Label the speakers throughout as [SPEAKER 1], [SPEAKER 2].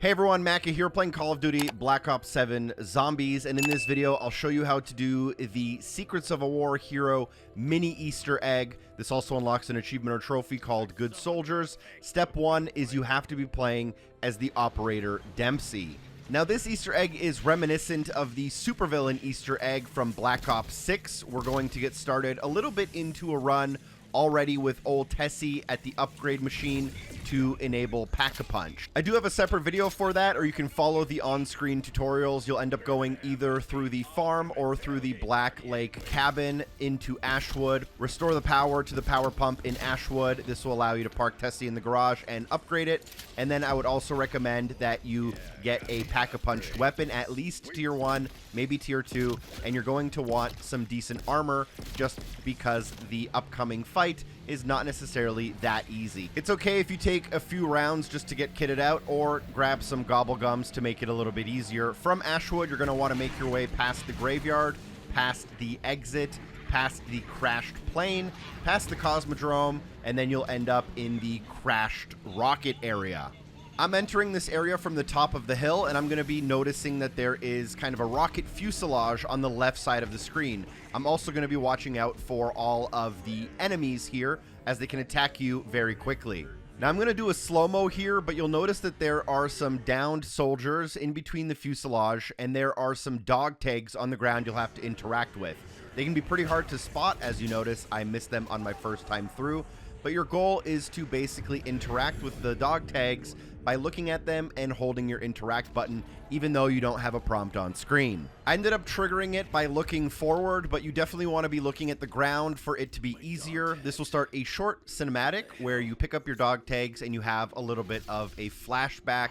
[SPEAKER 1] Hey everyone, Macca here playing Call of Duty Black Ops 7 Zombies, and in this video I'll show you how to do the Secrets of a War Hero mini Easter egg. This also unlocks an achievement or trophy called Good Soldiers. Step 1 is you have to be playing as the operator Dempsey. Now this Easter egg is reminiscent of the supervillain Easter egg from Black Ops 6. We're going to get started a little bit into a run already with old Tessie at the upgrade machine to enable Pack-a-Punch. I do have a separate video for that, or you can follow the on-screen tutorials. You'll end up going either through the farm or through the Black Lake cabin into Ashwood. Restore the power to the power pump in Ashwood. This will allow you to park Tessie in the garage and upgrade it. And then I would also recommend that you get a Pack-a-Punched weapon, at least tier 1, maybe tier 2, and you're going to want some decent armor just because the upcoming fight is not necessarily that easy. It's okay if you take a few rounds just to get kitted out, or grab some gobble gums to make it a little bit easier. From Ashwood, you're going to want to make your way past the graveyard, past the exit, past the crashed plane, past the Cosmodrome, and then you'll end up in the crashed rocket area. I'm entering this area from the top of the hill, and I'm going to be noticing that there is kind of a rocket fuselage on the left side of the screen. I'm also going to be watching out for all of the enemies here, as they can attack you very quickly. Now I'm going to do a slow-mo here, but you'll notice that there are some downed soldiers in between the fuselage, and there are some dog tags on the ground you'll have to interact with. They can be pretty hard to spot. As you notice, I missed them on my first time through. But your goal is to basically interact with the dog tags by looking at them and holding your interact button, even though you don't have a prompt on screen. I ended up triggering it by looking forward, but you definitely want to be looking at the ground for it to be easier. This will start a short cinematic where you pick up your dog tags and you have a little bit of a flashback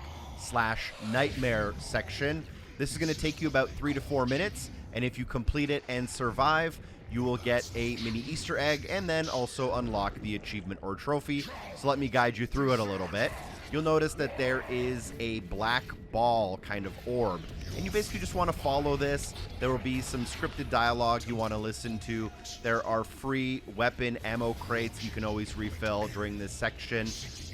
[SPEAKER 1] / nightmare section. This is going to take you about 3 to 4 minutes, and if you complete it and survive, you will get a mini Easter egg and then also unlock the achievement or trophy. So let me guide you through it a little bit. You'll notice that there is a black ball kind of orb, and you basically just want to follow this. There will be some scripted dialogue you want to listen to. There are free weapon ammo crates you can always refill during this section,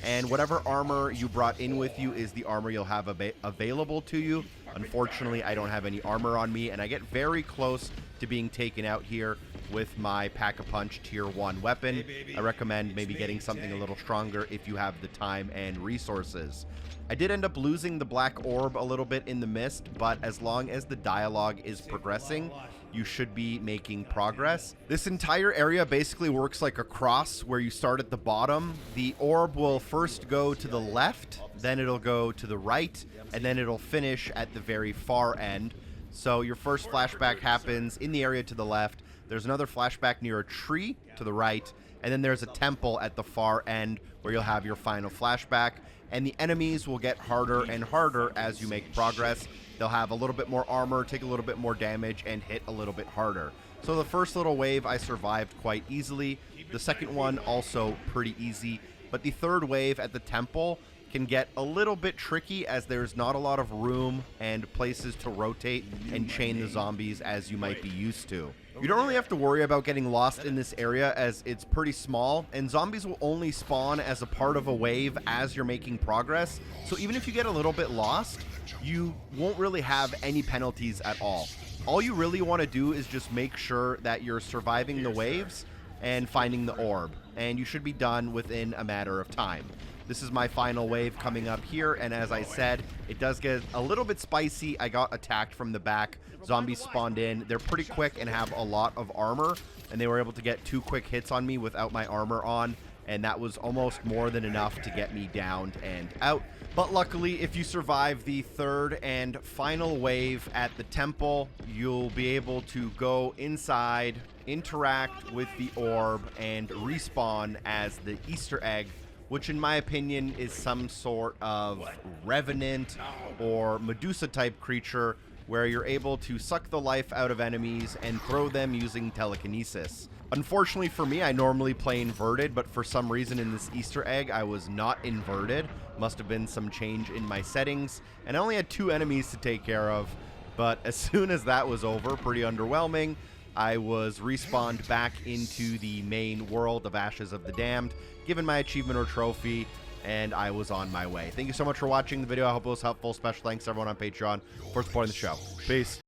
[SPEAKER 1] and whatever armor you brought in with you is the armor you'll have available to you. Unfortunately, I don't have any armor on me, and I get very close to being taken out here with my Pack-a-Punch tier 1 weapon. I recommend maybe getting something a little stronger if you have the time and resources. I did end up losing the black orb a little bit in the mist, but as long as the dialogue is progressing, you should be making progress. This entire area basically works like a cross where you start at the bottom. The orb will first go to the left, then it'll go to the right, and then it'll finish at the very far end. So your first flashback happens in the area to the left. There's another flashback near a tree to the right, and then there's a temple at the far end where you'll have your final flashback. And the enemies will get harder and harder as you make progress. They'll have a little bit more armor, take a little bit more damage, and hit a little bit harder. So the first little wave I survived quite easily. The second one also pretty easy. But the third wave at the temple can get a little bit tricky, as there's not a lot of room and places to rotate and chain the zombies as you might be used to. You don't really have to worry about getting lost in this area, as it's pretty small, and zombies will only spawn as a part of a wave as you're making progress. So even if you get a little bit lost, you won't really have any penalties at all. All you really want to do is just make sure that you're surviving the waves and finding the orb, and you should be done within a matter of time. This is my final wave coming up here, and as I said, it does get a little bit spicy. I got attacked from the back. Zombies spawned in. They're pretty quick and have a lot of armor, and they were able to get 2 quick hits on me without my armor on, and that was almost more than enough to get me downed and out. But luckily, if you survive the third and final wave at the temple, you'll be able to go inside, interact with the orb, and respawn as the Easter egg, which in my opinion is some sort of revenant or Medusa type creature where you're able to suck the life out of enemies and throw them using telekinesis. Unfortunately for me, I normally play inverted, but for some reason in this Easter egg I was not inverted. Must have been some change in my settings, and I only had 2 enemies to take care of. But as soon as that was over, pretty underwhelming, I was respawned back into the main world of Ashes of the Damned, given my achievement or trophy, and I was on my way. Thank you so much for watching the video. I hope it was helpful. Special thanks to everyone on Patreon for supporting the show. Peace.